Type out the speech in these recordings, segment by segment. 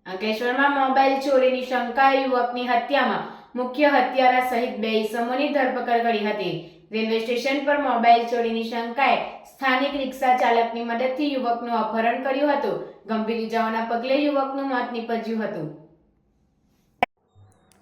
અંકલેશ્વરમાં મોબાઈલ ચોરીની શંકાએ યુવકની હત્યામાં મુખ્ય હત્યારા સહિત 2 ઇસમોની ધરપકડ કરી હતી। રેલવે સ્ટેશન પર મોબાઈલ ચોરીની શંકાએ સ્થાનિક રિક્ષા ચાલકની મદદથી યુવકનું અપહરણ કર્યું હતું। ગંભીર ઇજાઓના પગલે યુવકનું મોત નીપજ્યું હતું।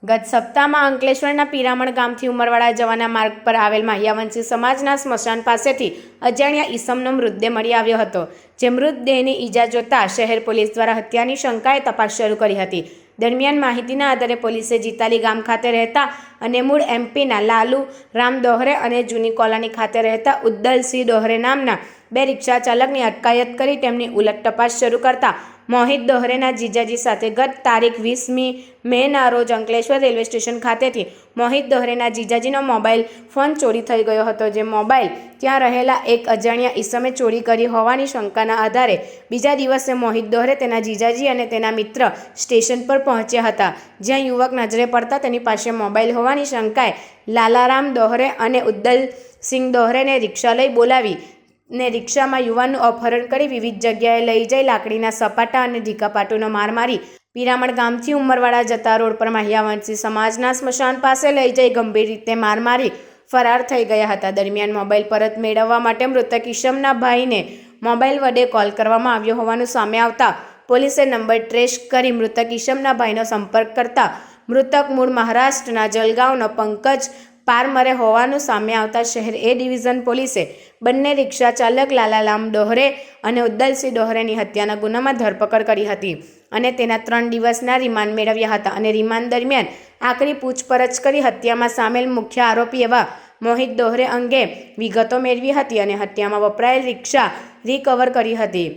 ગત સપ્તાહમાં અંકલેશ્વરના પીરામણ ગામથી ઉમરવાડા જવાના માર્ગ પર આવેલ માહ્યાવંશી સમાજના સ્મશાન પાસેથી અજાણ્યા ઈસમનો મૃતદેહ મળી આવ્યો હતો, જે મૃતદેહની ઈજા જોતા શહેર પોલીસ દ્વારા હત્યાની શંકાએ તપાસ શરૂ કરી હતી। દરમિયાન માહિતીના આધારે પોલીસે જીતાલી ગામ ખાતે રહેતા અને મૂળ એમપીના લાલુ રામ દોહરે અને જૂની કોલોની ખાતે રહેતા ઉદ્દલસિંહ દોહરે નામના 2 રિક્ષા ચાલકની અટકાયત કરી તેમની ઉલટ તપાસ શરૂ કરતા મોહિત દોહરેના જીજાજી સાથે ગત તારીખ 20મી મેના રોજ અંકલેશ્વર રેલવે સ્ટેશન ખાતેથી મોહિત દોહરેના જીજાજીનો મોબાઈલ ફોન ચોરી થઈ ગયો હતો, જે મોબાઈલ ત્યાં રહેલા એક અજાણ્યા ઈસમે ચોરી કરી હોવાની શંકાના આધારે બીજા દિવસે મોહિત દોહરે તેના જીજાજી અને તેના મિત્ર સ્ટેશન પર પહોંચ્યા હતા, જ્યાં યુવક નજરે પડતા તેની પાસે મોબાઈલ હોવાની શંકાએ લાલારામ દોહરે અને ઉદ્દલસિંહ દોહરેને રિક્ષા લઈ બોલાવી ને રિક્ષામાં યુવાનનું અપહરણ કરી વિવિધ જગ્યાએ લઈ જઈ લાકડીના સપાટા અને ઢીકાપાટુનો માર મારી પીરામણ ગામથી ઉમરવાડા જતા રોડ પર માહ્યાવંશી સમાજના સ્મશાન પાસે લઈ જઈ ગંભીર રીતે માર મારી ફરાર થઈ ગયા હતા। દરમિયાન મોબાઈલ પરત મેળવવા માટે મૃતક ઈસમના ભાઈને મોબાઈલ વડે કોલ કરવામાં આવ્યો હોવાનું સામે આવતા પોલીસે નંબર ટ્રેસ કરી મૃતક ઈસમના ભાઈનો સંપર્ક કરતા મૃતક મૂળ મહારાષ્ટ્રના જલગાંવનો પંકજ પારમરે હોવાનું સામે આવતા શહેર એ ડિવિઝન પોલીસે બંને રિક્ષા ચાલક લાલારામ દોહરે અને ઉદ્દલસિંહ દોહરેની હત્યાના ગુનામાં ધરપકડ કરી હતી અને તેના 3 દિવસના રિમાન્ડ મેળવ્યા હતા અને રિમાન્ડ દરમિયાન આકરી પૂછપરછ કરી હત્યામાં સામેલ મુખ્ય આરોપી એવા મોહિત દોહરે અંગે વિગતો મેળવી હતી અને હત્યામાં વપરાયેલ રિક્ષા રિકવર કરી હતી।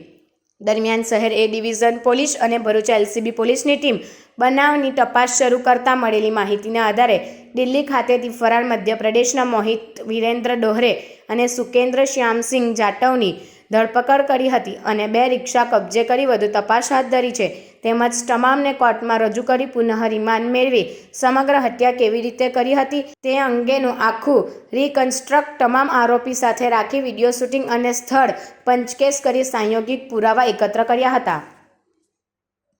દરમિયાન શહેર એ ડિવિઝન પોલીસ અને ભરૂચ એલસીબી પોલીસની ટીમ બનાવની તપાસ શરૂ કરતા મળેલી માહિતીના આધારે દિલ્હી ખાતેથી ફરાર મધ્યપ્રદેશના મોહિત વિરેન્દ્ર દોહરે અને સુકેન્દ્ર શ્યામસિંહ જાટવની ધરપકડ કરી હતી અને 2 રિક્ષા કબજે કરી વધુ તપાસ હાથ ધરી છે, તેમજ તમામને કોર્ટમાં રજૂ કરી પુનઃ રિમાન્ડ મેળવી સમગ્ર હત્યા કેવી રીતે કરી હતી તે અંગેનું આખું રિકન્સ્ટ્રક્ટ તમામ આરોપી સાથે રાખી વિડીયો શૂટિંગ અને સ્થળ પંચકેશ કરી સાંયોગિક પુરાવા એકત્ર કર્યા હતા।